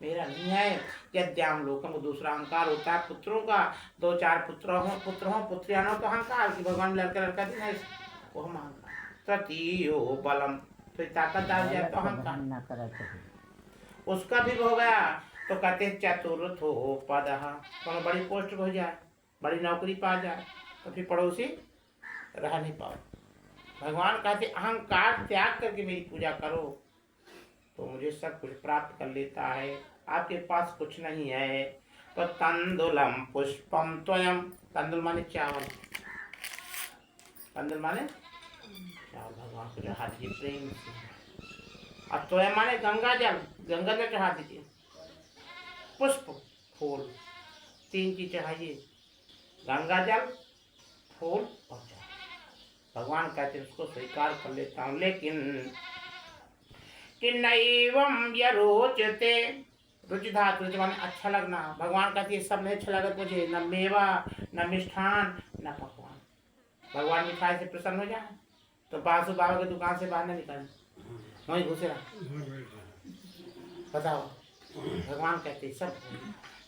मेरा नहीं है। यद्याम लोकम, दूसरा अहंकार होता है पुत्रों का, 2-4 पुत्र हो पुत्रियां हो तो अहंकार की भगवान लड़का लड़का दिन है, वो हम अहंकार। तृतीयो बलम, फिर ताकत आ जाए तो अहंकार, उसका भी हो गया। तो कहते चतुर्थो पद, कोनो बड़ी पोस्ट हो जाए, बड़ी नौकरी पा जाए, तो फिर पड़ोसी रह नहीं पाओ। भगवान कहते अहंकार त्याग करके मेरी पूजा करो तो मुझे सब कुछ प्राप्त कर लेता है। आपके पास कुछ नहीं है तो तंदुलम पुष्पम त्वयम, तंदुल माने चावल, तंदुल माने चावल, भगवान को चढ़ा दीजिए प्रेम से। और त्वयम माने गंगा जल, गंगा जल चढ़ा दीजिए। पुष्प फूल, 3 चीज चढ़ाइए, गंगा जल, फूल और चावल। भगवान कहते उसको स्वीकार कर लेता हूँ, लेकिन कि नैवम यरोचते, रुचि धातु, रुचि माने अच्छा लगना। भगवान कहते ये सब नहीं अच्छा लगा मुझे, न मेवा न मिष्ठान न पकवान। भगवान मिठाई से प्रसन्न हो जाए तो बासु बाबा की दुकान से बाहर न निकल, वहीं घुसे रहा। बताओ, भगवान कहते सब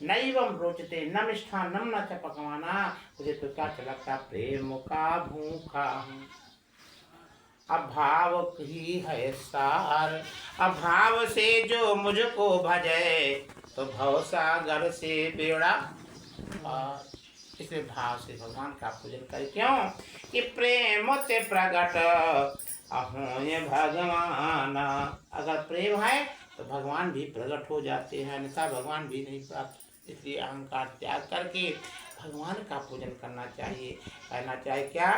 नैवम रोचते न मिष्ठान नम न पकवाना, मुझे तो क्या लगता प्रेम का भूखा हूँ। अभाव ही है सार, अभाव से जो मुझको भजे तो भव सागर से बेड़ा पार। इसलिए भाव से भगवान का पूजन कर, क्यों कि प्रेम ते प्रगट अहोय भगवान। अगर प्रेम है तो भगवान भी प्रकट हो जाते हैं, अन्यथा भगवान भी नहीं प्राप्त। इसलिए अहंकार त्याग करके भगवान का पूजन करना चाहिए। कहना चाहिए क्या,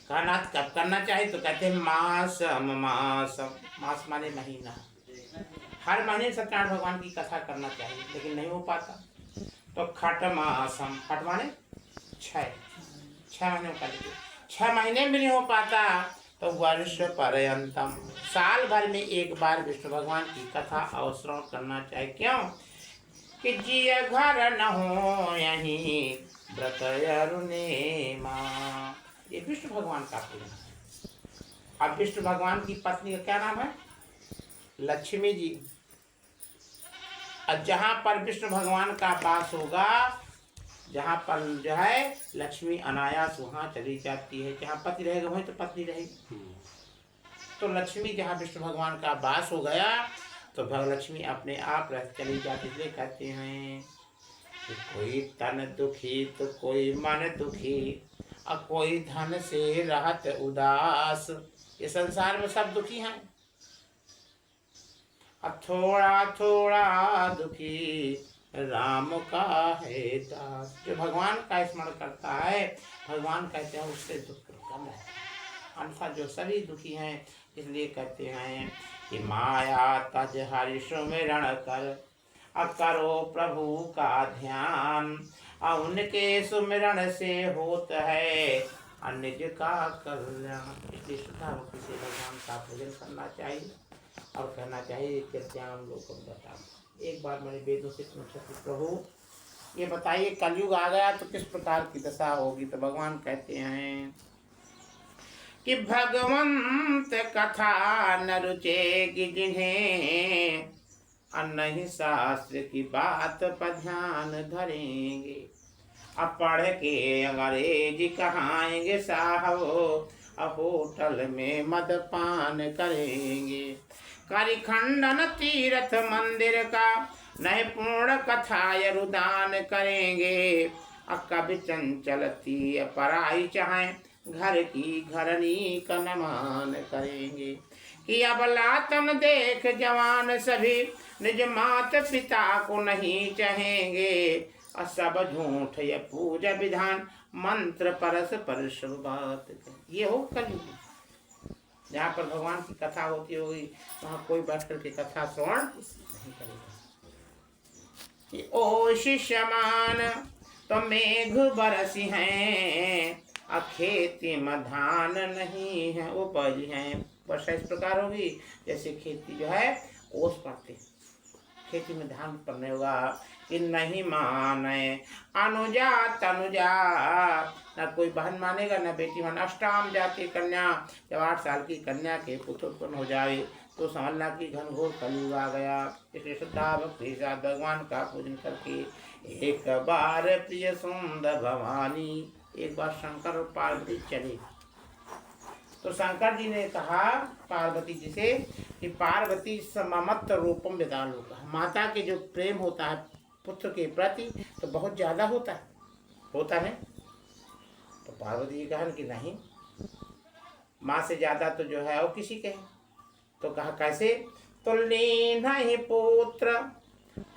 कहना कब करना चाहिए तो कहते हैं मासम मासम, मास माने महीना, हर महीने सत्यनारायण भगवान की कथा करना चाहिए, लेकिन नहीं हो पाता। तो खट मासम, खट माने 6 महीने कर लीजिए, 6 महीने भी नहीं हो पाता तो वर्ष पर्यंतम, साल भर में एक बार विष्णु भगवान की कथा अवश्रवण करना चाहिए। क्यों कि जिय घर न हो यहीं व्रत अरुणे माँ, ये विष्णु भगवान का पूजन है। अब विष्णु भगवान की पत्नी का क्या नाम है, लक्ष्मी जी। और जहाँ पर विष्णु भगवान का वास होगा, जहाँ पर जो है लक्ष्मी अनायास वहाँ चली जाती है। जहाँ पति रहेगा वहीं तो पत्नी रहेगी। तो लक्ष्मी जहाँ विष्णु भगवान का वास हो गया तो लक्ष्मी अपने आप चली जाती। इसलिए कहते हैं कि कोई तन दुखी तो कोई मन दुखी, और कोई धन से रहत उदास। ये संसार में सब दुखी हैं, अब थोड़ा थोड़ा दुखी राम का है दास। जो भगवान का स्मरण करता है, भगवान कहते हैं उससे दुख कम है, अन्यथा जो सभी दुखी हैं। इसलिए कहते हैं कि माया तज हरि सुमिरण कर, करो प्रभु का ध्यान, और उनके सुमिरण से होत है निज का कल्याण। इसलिए श्रद्धा भक्ति से भगवान का पूजन करना चाहिए और कहना चाहिए कि त्याम लोकम बताओ। एक बार मैंने वेदों से पूछा कि प्रभु ये बताइए कलयुग आ गया तो किस प्रकार की दशा होगी। तो भगवान कहते हैं कि भगवंत कथा न रुचेगी जिन्हें, और नहीं शास्त्र की बात पर ध्यान धरेंगे। अब पढ़ के अंग्रेजी कहाएंगे साहबो, अब होटल में मदपान करेंगे। कारिखंडन तीर्थ मंदिर का नहीं पूर्ण कथा रुदान करेंगे। अब कभी चंचलती पराई चाहे घर की घरनी का नमान करेंगे। कि अब लातन देख जवान सभी निज मात पिता को नहीं चाहेंगे। और सब झूठ ये पूजा विधान मंत्र परस परस बात। ये हो कलयुग, जहाँ पर भगवान की कथा होती होगी वहाँ कोई बैठ कर के कथा श्रवण नहीं करेगा। कि ओ शिष्यमान तो मेघ बरसी हैं, और खेती में धान नहीं है उपज है। वर्षा इस प्रकार होगी जैसे खेती जो है ओस पड़ते, खेती में धान उत्पन्न नहीं होगा। कि नहीं माने अनुजा तनुजा, न कोई बहन मानेगा न बेटी मान। अष्टाम जाति कन्या, जब 8 साल की कन्या के पुत्र उत्पन्न हो जाए तो समझना कि घनघोर कलयुग आ गया। इसलिए श्रद्धा भक्ति के साथ भगवान का पूजन करके एक बार प्रिय सुंदर भवानी, एक बार शंकर और पार्वती चले तो शंकर जी ने कहा पार्वती जी से कि पार्वती सममत रूपम विदालु, माता के जो प्रेम होता है पुत्र के प्रति तो बहुत ज्यादा होता है। तो पार्वती जी कहा कि नहीं, माँ से ज्यादा तो जो है वो किसी के है। तो कहा कैसे? तो लीन ही पुत्र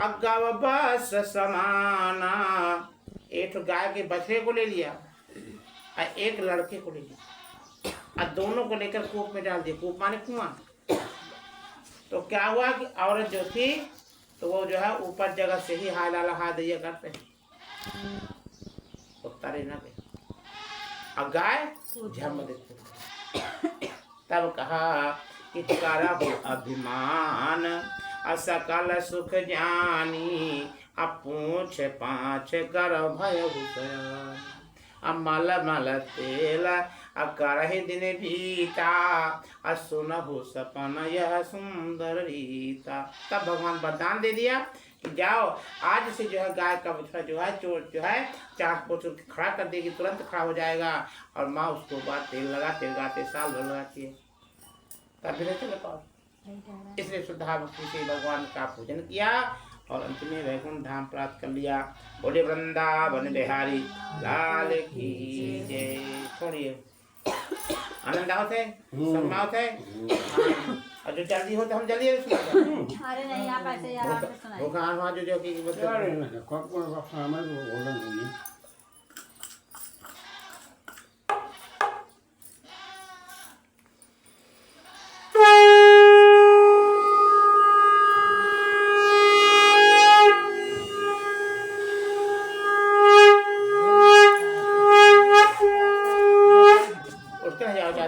अगव बस समाना, एक गाय के बछड़े को ले लिया और एक लड़के को ले लिया और दोनों को लेकर कूप में डाल दिया। कूप माने कुआं। तो क्या हुआ कि औरत जो थी तो वो जो है ऊपर जगह से ही हाथ डाला, हाथ दिया करते उतरे न गए और गाय झम देते। तब कहा कि करब अभिमान असकल सुख जानी, अपूछ पाँच कर भय हुसैन, अमल मल तेल अकरहि दिन बीता, असुनहु सपन यह सुंदर रीता। तब भगवान वरदान दे दिया कि जाओ आज से जो है गाय का बछड़ा जो है चोट जो है चाक पोछ खड़ा कर देगी, तुरंत खड़ा हो जाएगा। और माँ उसको बाद तेल लगाते साल भर लगाती है, तब भी नहीं चल पाओ। इसलिए श्रद्धा भक्ति से भगवान का पूजन किया और अंत में वैकुंठ धाम प्राप्त कर लिया। बोले वृंदावन बिहारी लाल की जय। छोड़िए आनंद आवत है, सम्मावत है। और जो जल्दी हो तो हम जल्दी सुना। अरे नहीं आप ऐसे यार आपने सुनाई। वो कहां वहां जो की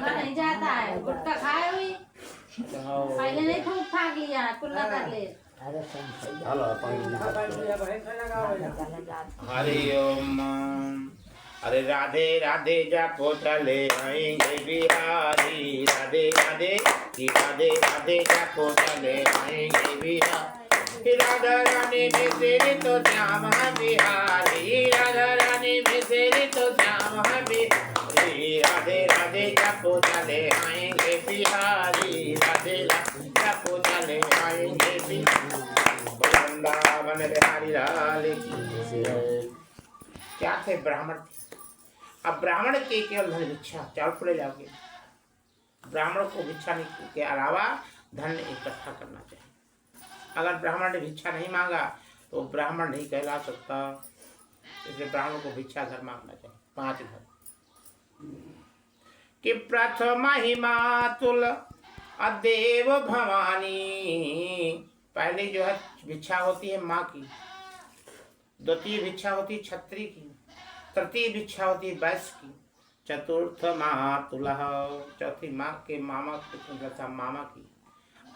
नहीं जाता है, गुटखा खाए हुई पहले नहीं फूक फाक लिया कुल्ला कर ले। हरि ओम। अरे राधे राधे जाको चले आएंगे बिहारी, राधे राधे राधे राधे जाको चले आएंगे बिहारी। राधा रानी में तेरी तो श्याम है बिहारी, राधा रानी में तेरी तो श्याम है बिहारी। राधे राधे जाको चले आएंगे बिहारी, राधे राधे जाको चले आएंगे बिहारी। वृंदावन बिहारी लाल की जय। क्या थे? ब्राह्मण थे। अब ब्राह्मण के केवल धन भिक्षा चावल फूले जाओगे, ब्राह्मण को भिक्षा के अलावा धन इकट्ठा करना चाहिए। अगर ब्राह्मण ने भिक्षा नहीं मांगा तो ब्राह्मण नहीं कहला सकता। इसलिए ब्राह्मण को भिक्षा घर मांगना चाहिए। 5 घर कि प्रथम महिमा तुल अदेव भवानी, पहले जो है भिक्षा होती है माँ की, द्वितीय भिक्षा होती है क्षत्रिय की, तृतीय भिक्षा होती है वैश्य की, चतुर्थ मातुलः, चौथी माँ के मामा की,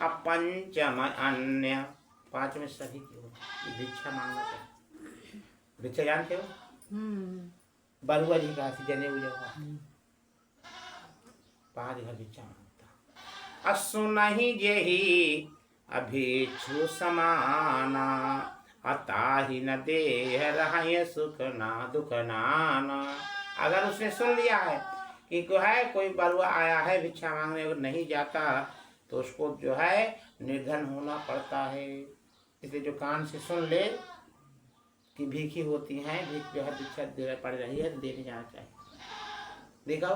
अब पंचम अन्य, 5 में सभी की होती भिक्षा मांगना चाहिए। भिक्षा जानते हो? बरुआ जी का जने हुए 5 घर भिक्षा मांगता। असुनहि जेहि अभिक्षु समाना, अताहि न देह रहाय सुख ना दुख नाना। अगर उसने सुन लिया है कि कोई बरुआ आया है भिक्षा मांगने, अगर नहीं जाता तो उसको जो है निर्धन होना पड़ता है। इसलिए जो कान से सुन ले कि भीखी होती हैं, भीख जो है भिक्षा देना पड़ रही है, देने जाना चाहिए। देखा?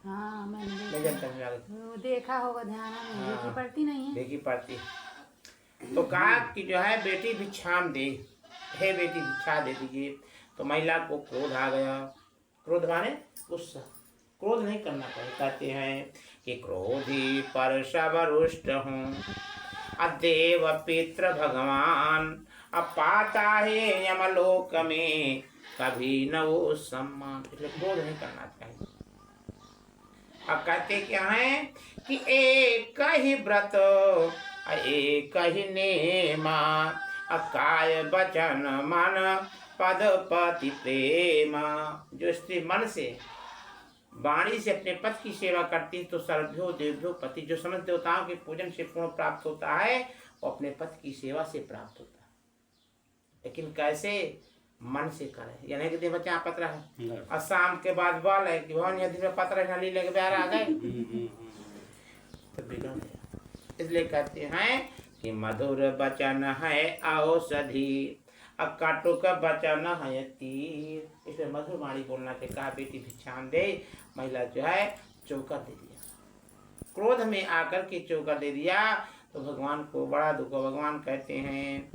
हाँ मैंने देखा होगा, ध्यान में भीखी पड़ती नहीं है। भीखी पड़ती। तो कहा कि जो है बेटी भिक्षाम दे, हे बेटी भिक्षा दे दीजिए। तो महिला को क्रोध आ गया। क्रोध माने गुस्सा। क्रोध नहीं करना चाहिए। कहते हैं कि क्रोधी पर सब रुष्ट हूँ, अदेव पितृ भगवान, अब पाता है यमलोक में कभी न वो सम्मान। इसलिए क्रोध नहीं करना चाहिए। अब कहते क्या है कि एक ही व्रत एक ही नेमा काय वचन मन पद पति प्रेमा। जो स्त्री मन से वाणी से अपने पति की सेवा करती है तो सर्वभ्यो देवभ्यो पति, जो समस्त देवताओं के पूजन से पूर्ण प्राप्त होता है वो अपने पति की सेवा से प्राप्त होता है। लेकिन कैसे? मन से करे। यानी कि दिन बच्चे यहाँ पत्र है और शाम के बाद बोल है कि भवन यदि में पत्र है लेके बिहार आ गए तो बिगड़ गया। इसलिए कहते हैं कि मधुर वचन है औषधि अब काटो का वचन है तीर। इसलिए मधुर वाणी बोलना से कहा बेटी भिक्षान दे। महिला जो है चौका दे दिया, क्रोध में आकर के चौका दे दिया तो भगवान को बड़ा दुख। भगवान कहते हैं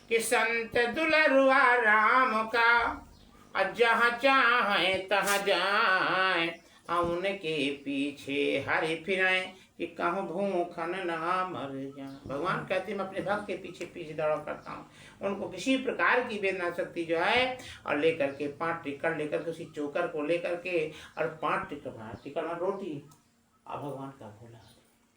कि संत दुलरुआ राम का जहाँ चाहे तहाँ जाए, उनके पीछे हरि फिराए कि कहूँ भूखन ना मर जाए। भगवान कहते हैं मैं अपने भक्त के पीछे पीछे दौड़ा करता हूँ, उनको किसी प्रकार की वेदना शक्ति जो है और लेकर के 5 टिक्कर लेकर के उसी चोकर को लेकर के और 5 टिक्कर रोटी। अब भगवान का भोला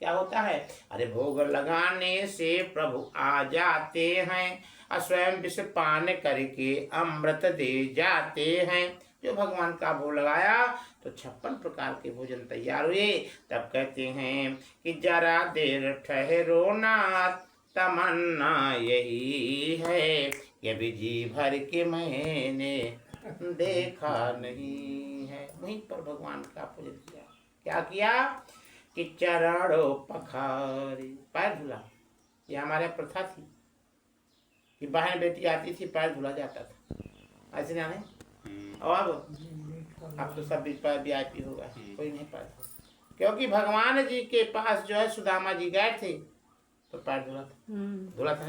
क्या होता है? अरे भोग लगाने से प्रभु आ जाते हैं, स्वयं विष पान करके अमृत दे जाते हैं। जो भगवान का भोग लगाया तो 56 प्रकार के भोजन तैयार हुए। तब कहते हैं कि जरा देर ठहरो नाथ, तमन्ना यही है ये भी जी भर के मैंने देखा नहीं है। वहीं पर भगवान का पूजन किया। क्या किया कि चरणों पखारी, पैर धुला। ये हमारे प्रथा थी कि बहन बेटी आती थी पैर धुला जाता था, ऐसे ना है। और अब तो सब VIP हो गए, कोई नहीं पैर धुला, क्योंकि भगवान जी के पास जो है सुदामा जी गए थे तो पैर धुला था।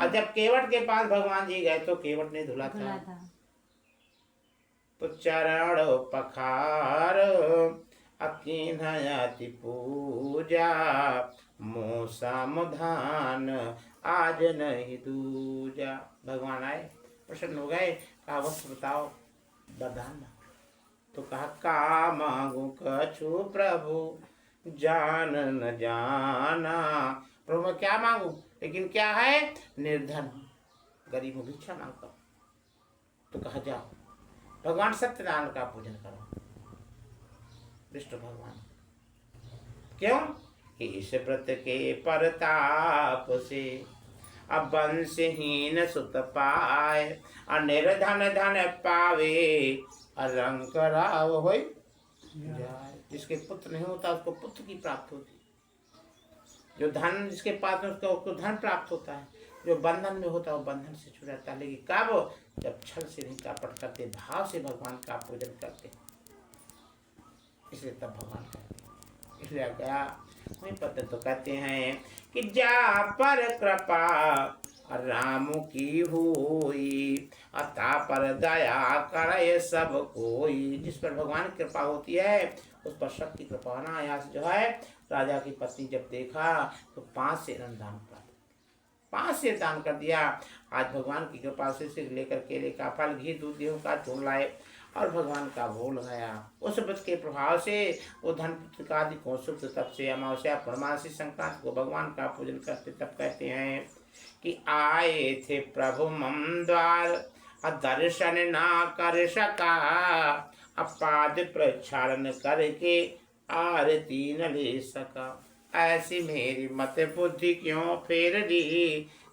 और जब केवट के पास भगवान जी गए तो केवट ने धुला था। तो चरण पखार अकिन्हयति पूजा, मोसा मुधान आज नहीं दूजा। भगवान आए, प्रसन्न हो गए, कहा वस्त्र बताओ वरदान। तो कहा का मांगू कछु प्रभु जान न जाना। प्रभु मैं क्या मांगू, लेकिन क्या है? निर्धन गरीब हूँ, भिक्षा मांगता हूँ। तो कहा जाओ भगवान सत्यनारायण का पूजन करो। विष्णु भगवान क्यों कि इस व्रत के परताप से अब वंशहीन सुत पाए, निर्धन धन पावे रंक राव होय जाए। जिसके पुत्र नहीं होता उसको पुत्र की प्राप्त होती, जो धन जिसके पास में उसको धन प्राप्त होता है, जो बंधन में होता है वो बंधन से छुड़ाता है। लेकिन कब? जब छल से नहीं कपट करते, भाव से भगवान का पूजन करते, इसलिए तब भगवान कहते हैं। इसलिए गया वही पद तो कहते हैं कि जा पर कृपा राम की हुई, अता पर दया करे सब कोई। जिस पर भगवान की कृपा होती है उस पर सबकी कृपा ना। यहाँ से जो है राजा की पत्नी जब देखा तो 5 से दान कर 5 से दान कर दिया। आज भगवान की कृपा से लेकर केले का फल, घी, दूध, गेहूं का चूर्ण लाए और भगवान का भोग लगाया। उस व्रत के प्रभाव से वो धन पुत्र आदि को सुख। तब से अमावस्या पूर्णमासी संक्रांति को भगवान का पूजन करते। तब कहते हैं कि आए थे प्रभु मम द्वार, दर्शन ना कर सका, पाद प्रक्षालन करके आरती न ले सका। ऐसी मेरी मत बुद्धि क्यों फेर दी,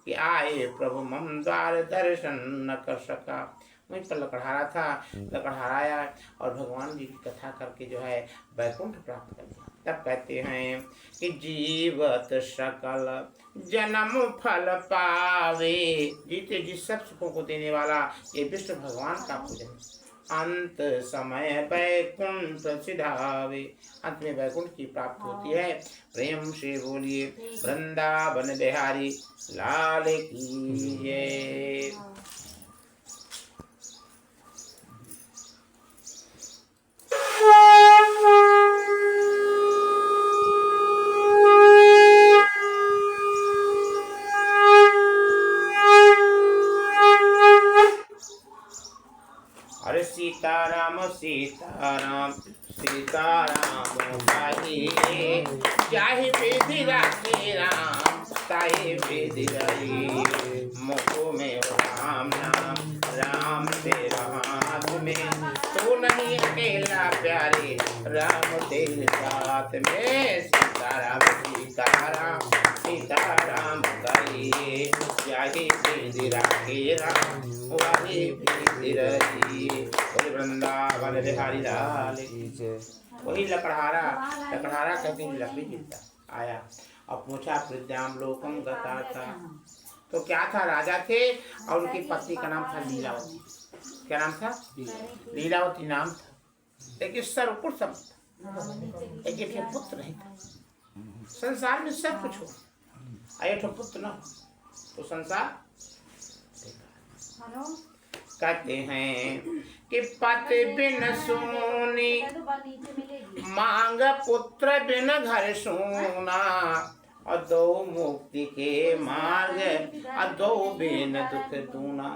कि आए प्रभु मम द्वार दर्शन न कर सका। वहीं पर लकड़हारा था, लकड़हाराया और भगवान जी की कथा करके जो है वैकुंठ प्राप्त कर लिया। तब कहते हैं कि जीवत सकल जन्म फल पावे। जीते जिस सब सुखों को देने वाला ये विष्णु भगवान का पूजन। अंत समय वैकुंठ सिधावे, अंत में वैकुंठ की प्राप्ति होती है। प्रेम से बोलिए वृंदावन बिहारी लाल की जय। सीताराम सीताराम सीताराम भाई जाहि विधि राखे राम ताहि विधि रही। मुख में हो राम नाम राम तेरा हाथ में, तू नहीं अकेला प्यारे राम तेरे साथ में। सीताराम सीताराम सीताराम करिए, जाहि विधि राखे राम वाहि विधि रही। बोले वृंदावन बिहारी लाल की जय। वही लकड़हारा कहते हैं लकड़ी गिरता आया और पूछा प्रद्याम लोकम गता था। तो क्या था, राजा थे और उनकी पत्नी का नाम था लीलावती। क्या नाम था? लीलावती नाम था। लेकिन सर्वकुट सब, लेकिन पुत्र नहीं था। संसार में सब कुछ हो, एक पुत्र न हो तो संसार। कहते हैं कि पति बिन सोनी मांग पुत्र बिन घर सोना, और दो मुक्ति के मार्ग और दो बिन दुख दूना।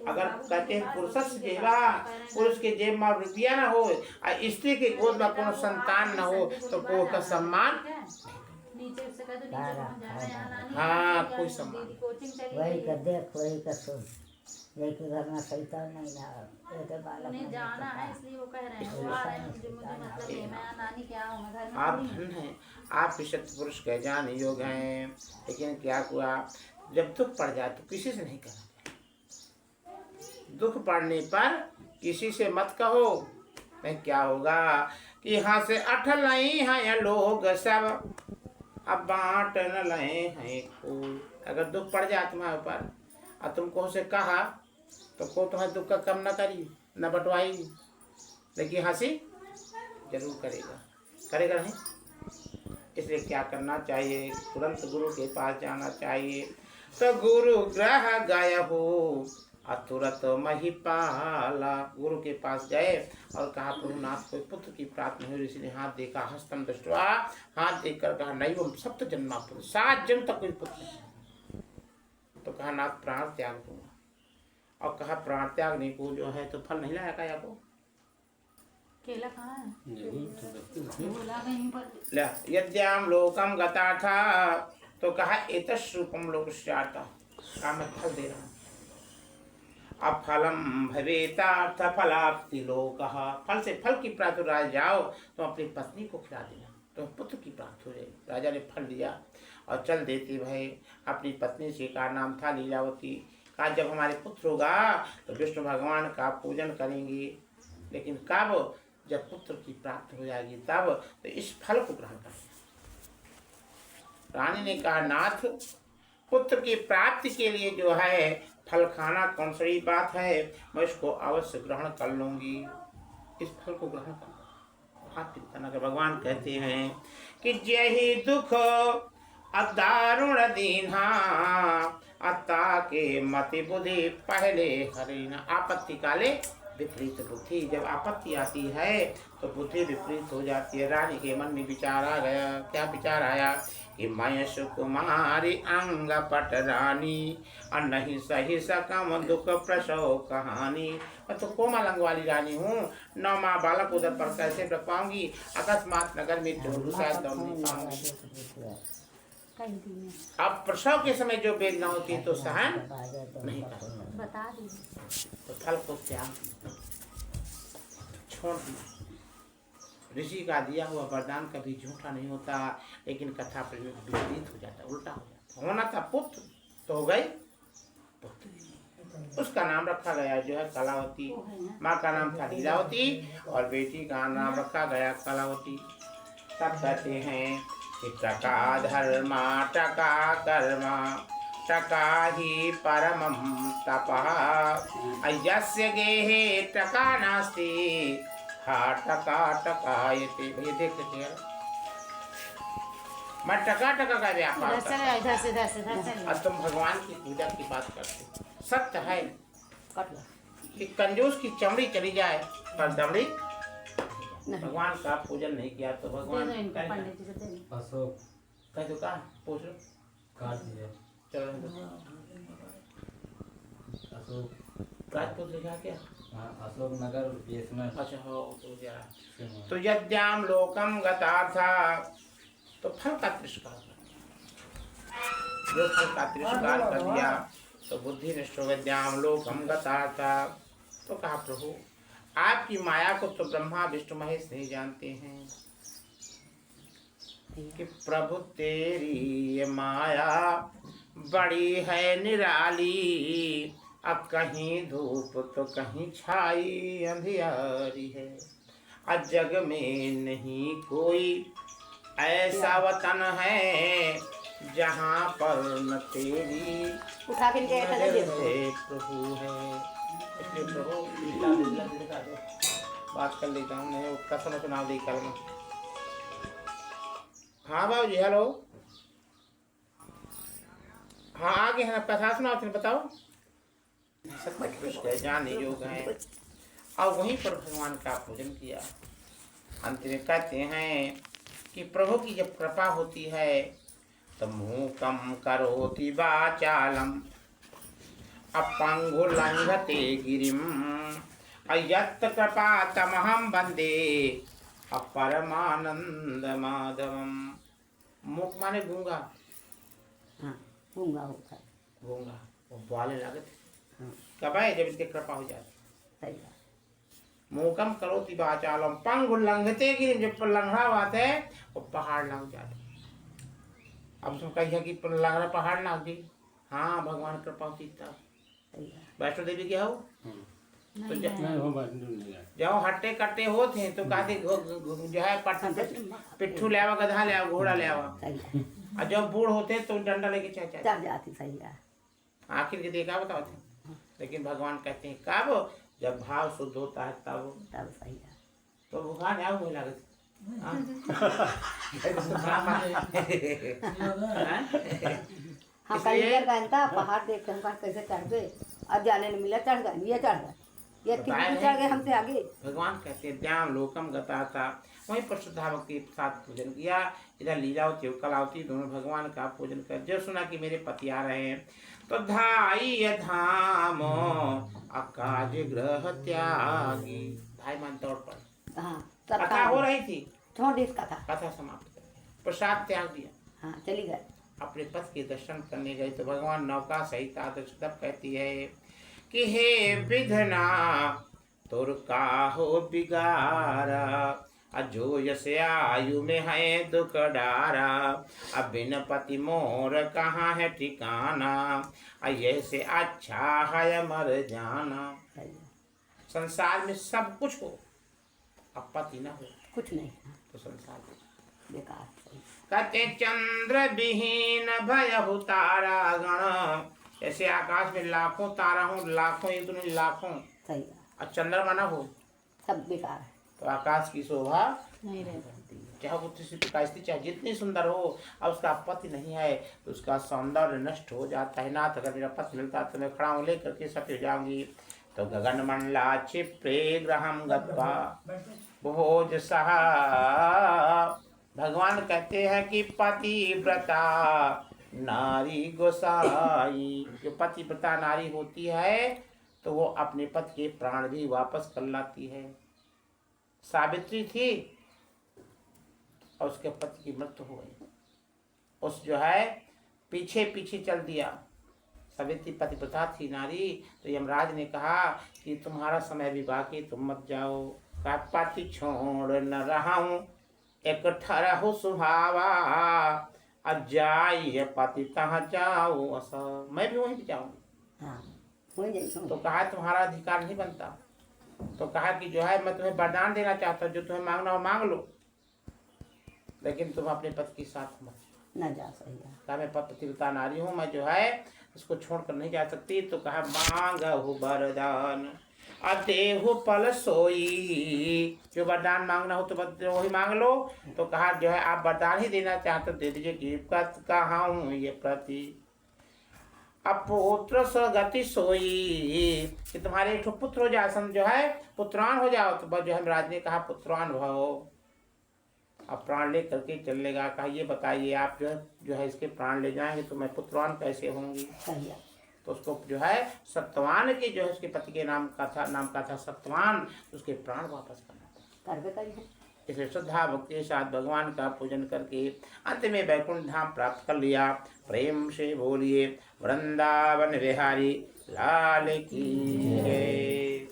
अगर कहते हैं पुरुष के जेब में रुपया न हो और स्त्री के गोद में कोनो संतान न हो तो पुरुष का सम्मान, हाँ कोई सम्मान। वही का देख वही का सुन, लेकिन घर में शैतान नहीं ना, ये बालक नहीं जाना है इसलिए वो कह रहे हैं। वो आ रहे हैं, मुझे मतलब है, मैं नानी क्या हूँ, मैं घर में आप धन हैं, आप सत्य पुरुष कह जान योग हैं। लेकिन क्या हुआ, जब दुख पड़ जाए तो किसी से नहीं कहना। दुख पड़ने पर किसी से मत कहो, नहीं क्या होगा कि यहाँ से अटल नहीं है लोग सब, अब बांट न लहे हैं फूल। अगर दुख पड़ जाए तुम्हारे ऊपर और तुमको से कहा तो को तुम्हारे दुख का कम न करी न बंटवाएगी, लेकिन हंसी जरूर करेगा नहीं। इसलिए क्या करना चाहिए, तुरंत गुरु के पास जाना चाहिए। तो गुरु ग्रह गया हो तुरंत महिपाला। गुरु के पास गए और कहा प्रभुनाथ कोई पुत्र की प्राप्ति नहीं हुई, इसलिए हाथ देखा, हस्तम दृष्टवा, हाथ देखकर कहा नहीं वो सप्त जन्मा पुरुष, 7 जन्म तक कोई पुत्र नहीं। तो कहा नाथ प्राण त्याग दूंगा, और कहा प्राण त्याग नहीं को जो है तो फल नहीं लाया क्या को केला कहाँ है? बोला नहीं पर यद्याम लोकम गता था, तो कहा एतस् रूपम लोक स्याता, कहा मैं फल दे रहा हूँ। अब फलम भवेतार्थ फलाप्ति लोकः, फल से फल की प्राप्ति राज जाओ तो अपनी पत्नी को खिला देना तो पुत्र की प्राप्ति हो जाएगी। राजा ने फल लिया और चल देते भाई अपनी पत्नी से, का नाम था लीलावती। कहा जब हमारे पुत्र होगा तो विष्णु भगवान का पूजन करेंगे, लेकिन कब, जब पुत्र की प्राप्ति हो जाएगी तब, तो इस फल को ग्रहण करेंगे। रानी ने कहा नाथ पुत्र की प्राप्ति के लिए जो है फल खाना कौन सी बात है, मैं इसको अवश्य ग्रहण कर लूंगी, इस फल को ग्रहण कर लो। हाँ चिंता न कर। भगवान कहते हैं कि जय दुख अदारुण दीन्हा, अता के मति बुद्धि पहले हरिना। आपत्ति काले विपरीत बुद्धि, जब आपत्ति आती है तो बुद्धि विपरीत हो जाती है। रानी के मन में विचार आ गया। क्या विचार आया कि मैं सुकुमारी अंग पट रानी, और नहीं सही सकम दुख प्रसव कहानी। मैं तो कोमल अंग वाली रानी हूँ, 9 माह बालक उधर पर कैसे रख पाऊंगी, अकस्मात नगर में शायद दौड़ नहीं पाऊंगी। अब प्रसव के समय जो वेदना होती है तो सहन नहीं कर, बता दीजिए। तो फल को त्याग छोड़ दिया। ऋषि का दिया हुआ वरदान कभी झूठा नहीं होता, लेकिन कथा पर विपरीत हो जाता, उल्टा हो जाता। होना था पुत्र तो हो गई पुत्र। उसका नाम रखा गया जो है कलावती। माँ का नाम था लीलावती और बेटी का नाम रखा गया कलावती। तब कहते हैं कि टका धर्मा टका कर्मा टका ही परमं तपः, यस्य गेहे टका नास्ति हा टका टकायते। भैया देख लेते हैं, मैं टका टका का व्यापार करता हूं। इधर से इधर से इधर से। और तुम भगवान की पूजा की बात करते हो। सत्य है कि कंजूस की चमड़ी चली जाए पर दमड़ी, भगवान का पूजन नहीं किया तो भगवान अशोक कह दो, कहा पूछ लो, काट दिया। चलो अशोक राजपूत लिखा क्या? अशोक नगर बीएसएनएल। अच्छा हो तो जरा। तो यद्याम लोकम गता था, तो फल का तिरस्कार कर दिया। जो फल का तिरस्कार कर दिया तो बुद्धि नष्ट विद्याम लोकम गताता। तो कहा प्रभु आपकी माया को तो ब्रह्मा विष्णु महेश नहीं जानते हैं कि प्रभु तेरी ये माया बड़ी है निराली। अब कहीं धूप तो कहीं छाई अंधियारी है। आज जग में नहीं कोई ऐसा वतन है जहाँ पर न तेरी उठा के नजर से प्रभु है। इसलिए प्रभु दिखा दो, बात कर लेता हूँ मैं कथन चुनाव दी कर। हाँ बाबू जी हेलो। हाँ आगे है कथा सुनाओ थे बताओ। सत्य जान योग है और वहीं पर भगवान का पूजन किया। अंत में कहते हैं कि प्रभु की जब कृपा होती है तो मूकम करोति वाचालम अपंगु लंघते गिरिम अयत् कृपा तमहम वंदे अपरमानंद माधवम। मूक माने गूंगा। हाँ गूंगा होता है। गूंगा वो बोले लागत हाँ कब है जब इसकी कृपा हो जाती। सही बात। मूकम करोति वाचालम पंगु लंघते गिरिम। जब लंघा बात है वो पहाड़ लंघ जाते। अब तुम कहिए कि लंघा पहाड़ ना होती। हाँ भगवान कृपा होती तब। सही बात। वैष्णो देवी क्या हो तो नहीं जाओ हट्टे कट्टे होते तो कहते जो है पिट्ठू ले आवा गधा ले आवा घोड़ा ले आवा। सही बात। और जब बूढ़ होते तो डंडा लेके चाचा चल जाती। सही बात। आखिर के देखा बताओ थे। लेकिन भगवान कहते हैं कब जब भाव शुद्ध होता है तब तब सही बात। तो भगवान आओ मुझे लागत। हाँ कल इधर गए था पहाड़ देख हम कहा कैसे चढ़ गए। अब जाने नहीं मिला चढ़ गए ये चढ़ गए ये कितने चढ़ गए हमसे आगे। भगवान कहते हैं द्याम लोकम गता था। वहीं पर श्रद्धा भक्ति के साथ पूजन किया। इधर लीलावती और कलावती दोनों भगवान का पूजन कर जब सुना कि मेरे पति आ रहे हैं तो धाई धाम अकाज ग्रह त्यागी। भाई मान तौर पर हाँ कथा हो रही थी। छोड़ इस कथा। कथा समाप्त प्रसाद त्याग दिया। हाँ चली गए। अपने पति के दर्शन करने गए तो भगवान नौका सहित आदर्श तब कहती है कि हे विधना तुर का हो बिगारा अजो यस आयु में है दुख डारा। अब बिन पति मोर कहाँ है ठिकाना ऐसे अच्छा है मर जाना। सही बात। संसार में सब कुछ हो अब पति न हो कुछ नहीं तो संसार बेकार। सही। कहते चंद्र विहीन भय हो तारा गण। जैसे आकाश में लाखों तारा हो लाखों इंद्र लाखों सही बात। और चंद्रमा न हो सब बेकार है। तो आकाश की शोभा नहीं रहती। चाहे वो किसी प्रकार से चाहे जितनी सुंदर हो अब उसका पति नहीं है तो उसका सौंदर्य नष्ट हो जाता है। नाथ अगर मेरा पति मिलता तो मैं खड़ा हूँ लेकर के सफे जाऊंगी। तो गगन मंडला क्षिप्रे ग्रहम गत्वा भोज सहा। भगवान कहते हैं कि पतिव्रता नारी गोसाई। जो पतिव्रता नारी होती है तो वो अपने पति के प्राण भी वापस कर लाती है। सावित्री थी और उसके पति की मृत्यु हो गई। उस जो है पीछे पीछे चल दिया। सावित्री पतिव्रता थी नारी। तो यमराज ने कहा कि तुम्हारा समय भी बाकी तुम मत जाओ। का पति छोड़ न रहा हूँ एक ठहरा सुहावा अजाई पति कहाँ जाओ असा। मैं भी वहीं जाऊँ। हाँ वही जाइए। तो कहा तुम्हारा अधिकार नहीं बनता। तो कहा कि जो है मैं तुम्हें वरदान देना चाहता हूँ जो तुम्हें मांगना हो मांग लो लेकिन तुम अपने पति के साथ मत न जा। सही है। कहा मैं पतिव्रता नारी हूँ मैं जो है उसको छोड़कर नहीं जा सकती। तो कहा मांगहु वरदान अदेहु फल सोई। जो वरदान मांगना हो तो वही मांग लो। तो कहा जो है आप वरदान ही देना चाहते दे दीजिए कि कहा हूँ ये प्रति अपुत्र स्वगति सोई। कि तुम्हारे एक पुत्र हो जाए जो है पुत्रान हो जाओ। तो जो है राज ने कहा पुत्रान भव। अब प्राण ले करके चलेगा। कहा ये बताइए आप जो है इसके प्राण ले जाएंगे तो मैं पुत्रवान कैसे होंगी। सही है। तो उसको जो है सत्यवान के जो है उसके पति के नाम का था सत्यवान। उसके प्राण वापस करना करबे करिए। इसे श्रद्धा भक्ति के साथ भगवान का पूजन करके अंत में वैकुंठ धाम प्राप्त कर लिया। प्रेम से बोलिए वृंदावन बिहारी लाल की जय।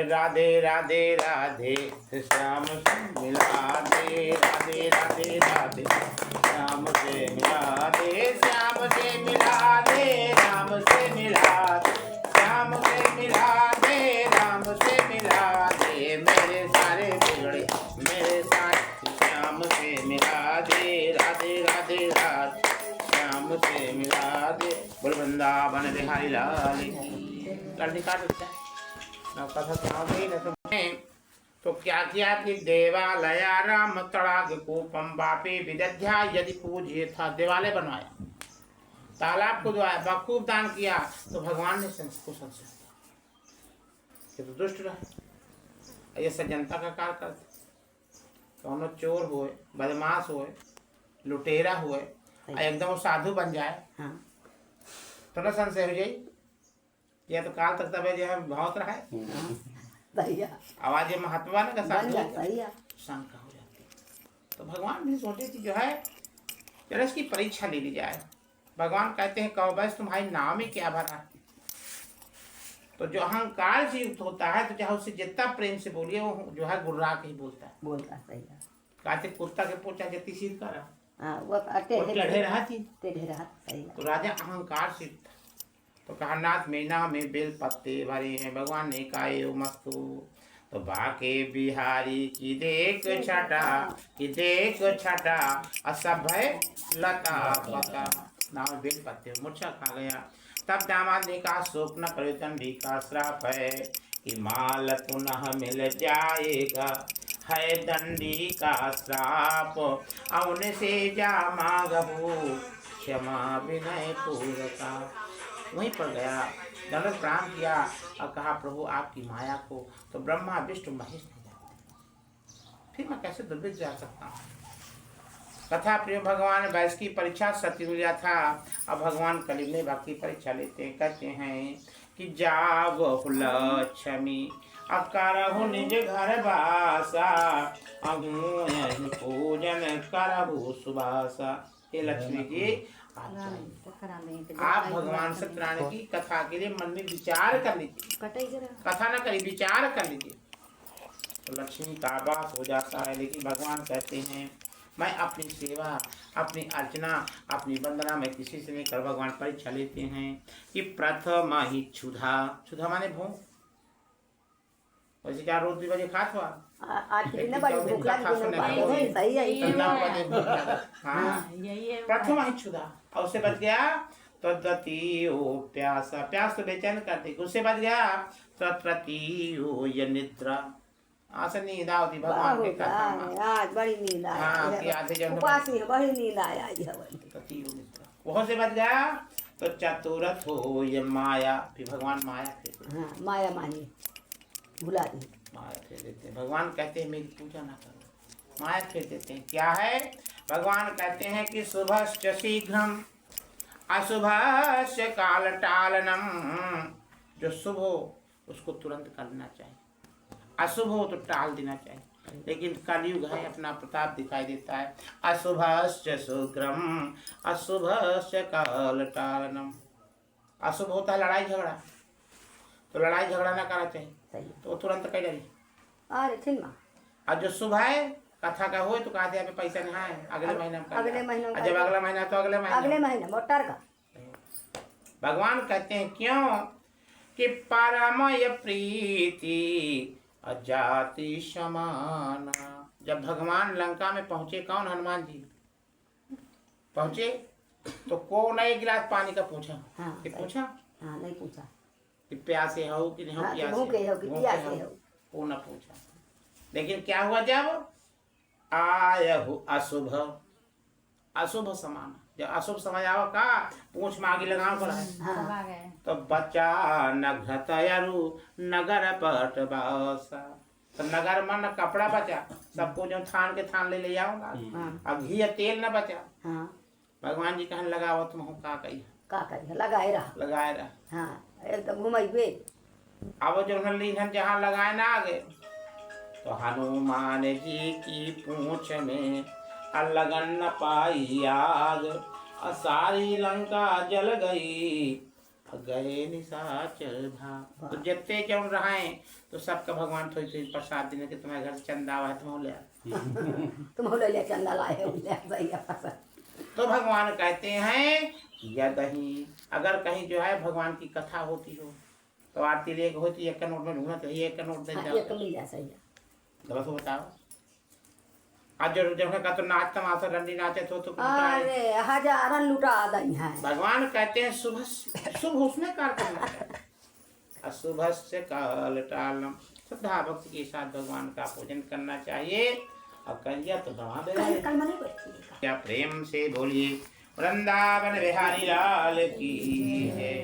राधे राधे राधे श्याम से मिला दे, राधे राधे राधे श्याम से मिला दे, श्याम से मिला दे, राम से मिला दे, श्याम से मिला दे, राम से मिला दे, मेरे सारे बिगड़े मेरे साथ श्याम से मिला दे, राधे राधे राधे श्याम से मिला दे। बोल वृंदावन बिहारी लाल की। लड़की काट सकते हैं कथा सुनाओगे न तो क्या किया कि देवालया राम तड़ाग कूपम बापे विदध्या यदि पूज्य था, देवालय बनवाया, तालाब खुदवाया, बखूब दान किया, तो भगवान ने उसको संशय दिया ये तो दुष्ट रहा। ये सज्जनता का कार्य करते, कौनो चोर होए, बदमाश होए, लुटेरा होए, एकदम वो साधु बन जाए तो न संशय हो जाए। या तो काल तक तबे जो है बहुत रहा है आवाज महत्वा का शंका हो जाती। तो भगवान भी सोचे कि जो है जरा इसकी परीक्षा ले ली जाए। भगवान कहते हैं कहो बस तुम्हारी नाम में क्या भरा। तो जो अहंकार से युक्त होता है तो चाहे उससे जितना प्रेम से बोलिए वो जो है गुर्रा के ही बोलता है। सही है। कहते कुत्ता के पोचा जती सीध करा वो टेढ़े रहा थी तो राजा अहंकार से तो कहा नाथ मीना में बेल पत्ते भरे हैं, भगवान ने काए मस्तु। तो बाके बिहारी की देख छटा कि देख छटा असभ्य लता पता नाम बेल पत्ते मूर्छा खा गया। तब दामाद ने कहा शोक न करे, दंडी का श्राप है कि माल पुनः मिल जाएगा, है दंडी का श्राप अवन से जा मांगबू क्षमा विनय पूर्वका। वहीं पर गया, दंडवत प्रणाम किया और कहा प्रभु आपकी माया को तो ब्रह्मा विष्णु महेश नहीं जानते, फिर मैं कैसे दुर्भिक्ष जा सकता हूँ। कथा प्रिय भगवान वैश्य की परीक्षा सत्य हो गया था। अब भगवान कलियुग में भक्ति परीक्षा लेते हैं, कहते हैं कि जाव लक्ष्मी अकारहु निज घर बासा, अगुण पूजन करहु सुबासा। हे लक्ष्मी जी आप भगवान सत्यनारायण की कथा के लिए मन में विचार कर लीजिए, कथा न करिए विचार कर लीजिए तो लक्ष्मी का आवास हो जाता है। लेकिन भगवान कहते हैं मैं अपनी सेवा अपनी अर्चना अपनी वंदना में किसी से नहीं कर। भगवान परीक्षा लेते हैं कि प्रथम ही क्षुधा, क्षुधा माने भूख, वैसे क्या रोज 2 बजे खात हुआ प्रथम ही क्षुधा और उससे बच गया तो द्वितीयो प्यासा, प्यास तो बेचैन करती, उससे बच गया तो तृतीयो ये निद्रा, आसन नींद होती भगवान के कथा में आज बड़ी नींद आई उपास में बड़ी नींद आई आज तृतीयो निद्रा वह से बच गया। तो चतुर्थ हो ये माया, फिर भगवान माया फेर माया मानी भुला दी, माया फेर देते हैं। भगवान कहते हैं मेरी पूजा ना करो, माया फेर देते हैं। क्या है भगवान कहते हैं कि शुभश्च शीघ्रम अशुभश्च काल टालनम, जो शुभ हो उसको तुरंत करना चाहिए, अशुभ हो तो टाल देना चाहिए। लेकिन कलयुग है अपना प्रताप दिखाई देता है। अशुभश्च शीघ्रम अशुभश्च काल टालनम, अशुभ होता है लड़ाई झगड़ा, तो लड़ाई झगड़ा ना करना चाहिए तो तुरंत कह डाली। और जो शुभ है कथा का हो तो कहते हैं पैसा नहीं है अगले महीने में, जब अगला महीना तो अगले महीने मोटर का। भगवान कहते हैं क्यों कि परमय प्रीति अजाति समाना। जब भगवान लंका में पहुंचे, कौन हनुमान जी पहुंचे तो कौन एक गिलास पानी का पूछा कि पूछा नहीं पूछा कि प्यासे हो कि नहीं हो, प्यासे हो वो न पूछा। लेकिन क्या हुआ जब आय हो अशुभ, अशुभ समान, जब अशुभ समय आओ का पूछ में आगे लगाओ पर है तो बच्चा नघतयरु नगर पट बासा, तो नगर में न कपड़ा बचा, सबको जो थान के थान ले आओ ना। हाँ अब घी या तेल न बचा, हाँ भगवान जी कहने लगाओ तुम का कही का करिए लगाए रहा। लगाए रहा। हाँ एकदम घुमाइबे। अब जो लीधन जहाँ लगाए ना आगे, तो हनुमान जी की पूंछ में लगन न पाई आग, सारी लंका जल गई, गए निशाचर भाग। तो जितने जौन रहे तो सबका भगवान थोड़ी थोड़ी प्रसाद देने के, तुम्हारे घर से चंदा आवा है तुम ले तुम ले लिया चंदा लाए हो ले सही है। तो भगवान कहते हैं यदि अगर कहीं जो है भगवान की कथा होती हो तो आरती लेके होती, एक नोट में ढूंढना चाहिए, एक नोट दे जाओ एक मिल जा सही है। गलत हो बताओ। आज जो जगह का तो नाच तमाशा रंडी नाचे तो अरे हजारन लुटा दई है। भगवान कहते हैं शुभ शुभ उसमें कार्य करना चाहिए, अशुभ से काल टालम। श्रद्धा भक्ति के साथ भगवान का पूजन करना चाहिए, और करिए तो दवा दे। क्या प्रेम से बोलिए वृंदावन बिहारी लाल की है।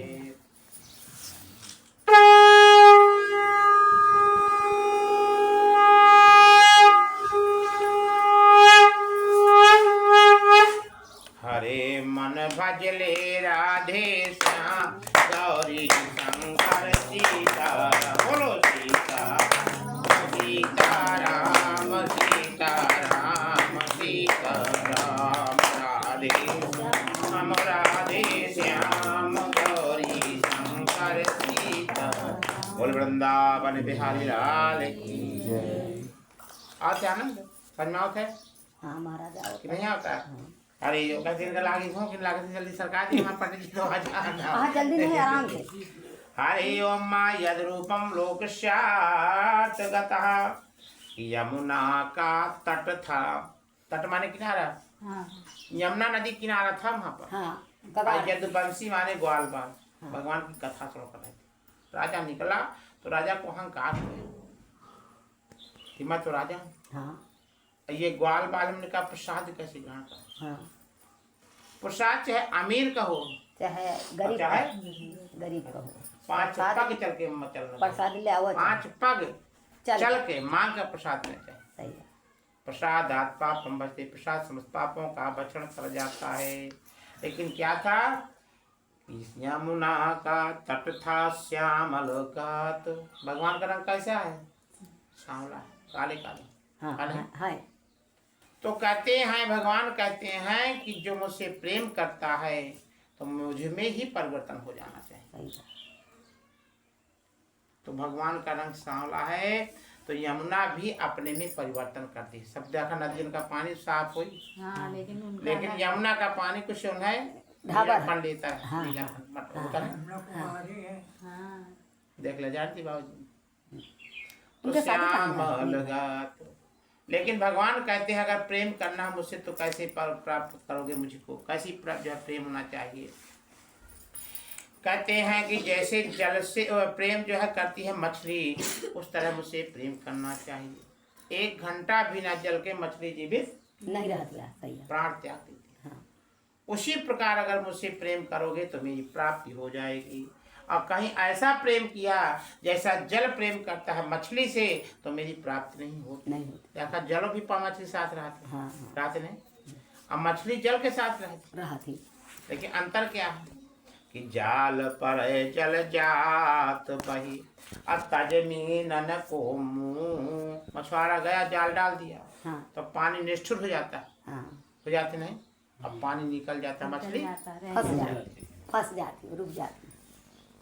हरे मन भजले राधे श्याम गौरी शंकर सीता, बोलो सीता सीताराम सीताराम सीताराम, राधे हम राधे श्याम गौरी शंकर सीता, बोल वृंदावन बिहारी लाल की जय। आते आनंद समझ में आता है? हाँ महाराज आओ कि नहीं आता है? अरे यो का दिन का लागी हो कि लागे जल्दी सरकार जी हमारे पंडित जी तो आ जाना। हाँ जल्दी नहीं आराम से। हरि ओम मा यद रूपम लोकस्यात् गतः, यमुना का तट था, तट माने किनारा, हाँ यमुना नदी किनारा था वहाँ पर। हाँ यदुवंशी माने ग्वाल बाल। भगवान की कथा सुनो कर रहे थे। राजा निकला तो राजा को अहंकार हुआ कि मैं तो राजा हूँ। हाँ ये ग्वाल बाल हमने कहा प्रसाद कैसे ग्रहण कर। हाँ प्रसाद चाहे अमीर का हो चाहे गरीब चाहे गरीब का हो, 5 पग चल के चलना, प्रसाद ले आओ 5 पग चल चल के मांग का प्रसाद लेना चाहिए। सही है। प्रसाद आत पापम बचते, प्रसाद समस्त पापों का भक्षण कर जाता है। लेकिन क्या था, यमुना का तट था श्यामल गात। भगवान का रंग कैसा है? सांवला, काले काले। हाँ काले। हाँ तो कहते हैं भगवान कहते हैं कि जो मुझसे प्रेम करता है तो मुझ में ही परिवर्तन हो जाना चाहिए। सही है। तो भगवान का रंग सांवला है, तो यमुना भी अपने में परिवर्तन करती है। सब देखा नदियों का पानी साफ हुई, हाँ लेकिन यमुना का पानी कुछ है नीलापन लेता है। हाँ, नीलापन होता है। हाँ देख ले जानती बाबूजी। तो उनके साथ ही काम श्यामल है। गात। लेकिन भगवान कहते हैं अगर प्रेम करना है मुझसे तो कैसे प्राप्त करोगे मुझको, कैसी जो है प्रेम होना चाहिए। कहते हैं कि जैसे जल से प्रेम जो है करती है मछली, उस तरह मुझसे प्रेम करना चाहिए। 1 घंटा बिना जल के मछली जीवित नहीं रहती है। सही है। प्राण त्याग देती है। हाँ उसी प्रकार अगर मुझसे प्रेम करोगे तो मेरी प्राप्ति हो जाएगी। और कहीं ऐसा प्रेम किया जैसा जल प्रेम करता है मछली से, तो मेरी प्राप्ति नहीं होती। नहीं होती। देखा जलो भी मछली साथ रहते हाँ रहते नहीं, अब मछली जल के साथ रहती। रहती। लेकिन अंतर क्या है कि जाल पर जल जात बही, तज मीनन को मुँह। मछुआरा गया जाल डाल दिया, हाँ तो पानी निष्ठुर हो जाता है, हाँ हो जाते नहीं। अब पानी निकल जाता, मछली फंस जाती रुक जाती।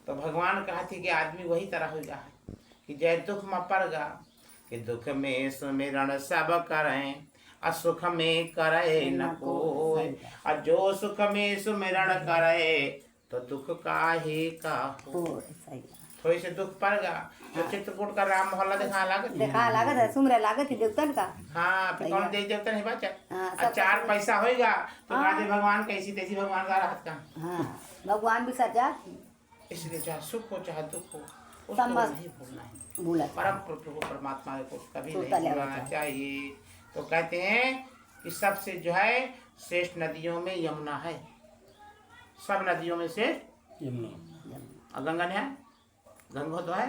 तो भगवान कहते कि आदमी वही तरह हो गया है कि जय दुख में पड़ गया कि दुख में सुमिरन सब करें, असुख में करे न कोई। और जो सुख में सुमिरन करे तो दुख काहे का हो। सही है। थोड़ी से दुख पड़ गया तो चित्रकूट का राम मोहल्ला दिखा लागत देखा लागत है, सुमरे लागत है देवतन का। हाँ फिर कौन देवी देवता नहीं बचा। हाँ, और 4 पैसा होएगा तो हाँ। कहते भगवान कैसी तैसी भगवान का राहत का। हाँ भगवान भी सजा इसलिए चाहे सुख हो चाहे दुख हो उसको समझ- नहीं भूलना है। भूला परम प्रभु परमात्मा को कभी तो नहीं तले भूलना होता है। चाहिए। तो कहते हैं कि सबसे जो है श्रेष्ठ नदियों में यमुना है, सब नदियों में श्रेष्ठ। और गंगा ने है, गंगा तो है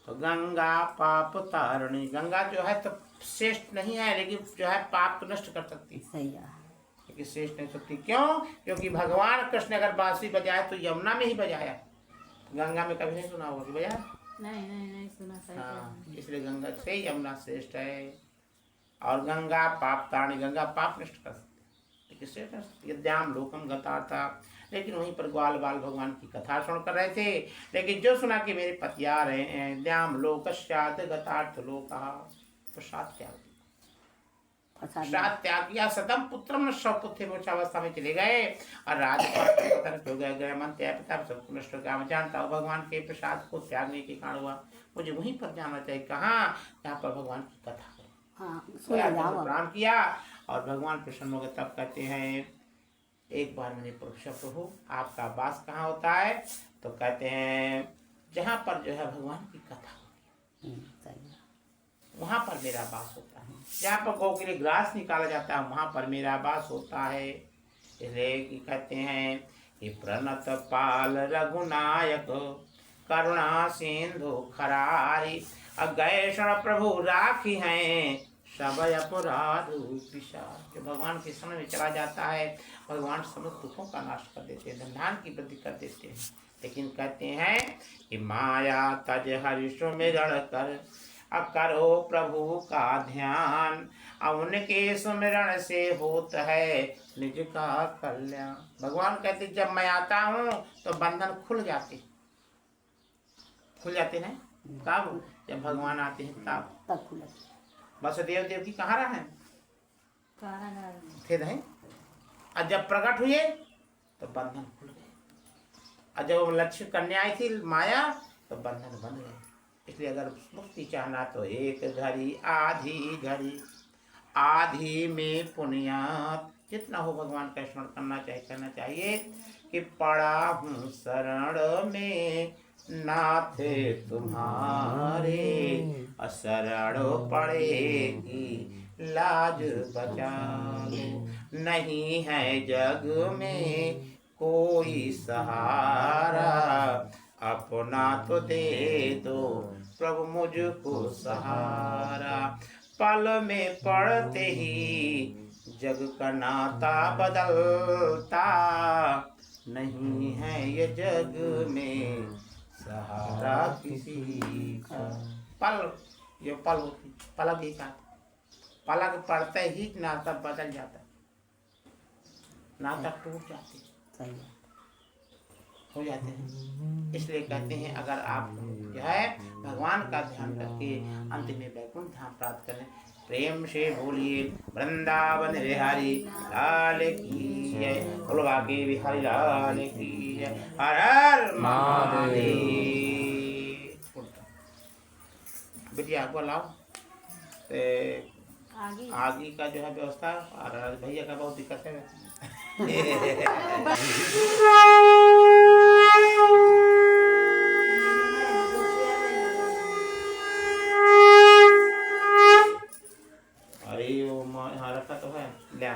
तो गंगा पाप तारणी, गंगा जो है तो श्रेष्ठ नहीं है, लेकिन जो है पाप को नष्ट कर सकती है, सही है। लेकिन श्रेष्ठ नहीं सकती। क्यों? क्योंकि भगवान कृष्ण अगर बांसुरी बजाए तो यमुना में ही बजाया, गंगा में कभी नहीं सुना होगा कि बजाया। नहीं सुना। सही हाँ, इसलिए गंगा से यमुना श्रेष्ठ है। और गंगा पाप तारणी, गंगा पाप नष्ट कर सकती है, लेकिन श्रेष्ठ नहीं सकती। यद्याम लोकम गता था, लेकिन वहीं पर ग्वाल बाल भगवान की कथा सुन कर रहे थे, लेकिन जो सुना कि मेरे पति आ रहे हैं, द्याम लोकस्यात् गतार्थ लोका, प्रसाद त्याग दिया। प्रसाद त्याग किया, सतम पुत्रम न शवपुत्र मूर्छावस्था में चले गए और राजपाट पतन हो गया, गृह मन त्याग पिता सबको नष्ट हो गया। मैं जानता हूँ भगवान के प्रसाद को त्यागने के कारण हुआ, मुझे वहीं पर जाना चाहिए। कहाँ? जहाँ पर भगवान की कथा करें। प्रणाम किया और भगवान प्रसन्न हो गए। तब कहते हैं एक बार मैंने पूछा प्रभु आपका वास कहाँ होता है? तो कहते हैं जहाँ पर जो है भगवान की कथा होती है वहाँ पर मेरा वास होता है। जहाँ पर गौ के लिए ग्रास निकाला जाता है वहाँ पर मेरा वास होता है। इसलिए कहते हैं कि प्रणत पाल रघुनायक करुणा सिंधु खरारी, अगैषण प्रभु राखी हैं सबय अपराध विशाल। जो भगवान के शरण में चला जाता है भगवान समस्त दुखों का नाश कर देते हैं, धन की वृद्धि कर देते हैं। लेकिन कहते हैं कि माया तज हरि सुमिरण कर, करो प्रभु का ध्यान, उनके सुमिरण से होता है निज का कल्याण। भगवान कहते जब मैं आता हूँ तो बंधन खुल जाते ना। कब? जब भगवान आते हैं तब खुल। वसुदेव देव की कहाँ रहा है? थे नहीं। और जब प्रकट हुए तो बंधन खुल गए, और जब लक्ष्य कन्या आई थी माया तो बंधन बंध गए। इसलिए अगर मुक्ति चाहना तो एक घड़ी आधी घड़ी, आधी में पुण्यात जितना हो भगवान का स्मरण करना चाहिए कि पड़ा हूँ शरण में नाथ तुम्हारे, शरण पड़ेगी लाज बचा लो, नहीं है जग में कोई सहारा, अपना तो दे दो प्रभु मुझको सहारा। पल में पड़ते ही जग का नाता बदलता, नहीं है ये जग में सहारा किसी का। पल, ये पल होती पलक ही का, पलक पड़ते ही नाता बदल जाता, नाता टूट जाते हो जाते हैं। इसलिए कहते हैं अगर आप जो है भगवान का ध्यान करके अंत में वैकुंठ धाम प्राप्त करें, प्रेम से बोलिए वृंदावन बिहारी लाल की जय, बोलवा के बिहारी लाल की जय, हर हर महादेव। बिटिया को लाओ आगे का जो है व्यवस्था, और भैया का बहुत दिक्कत है। अरे वो यहाँ रखा तो है, ले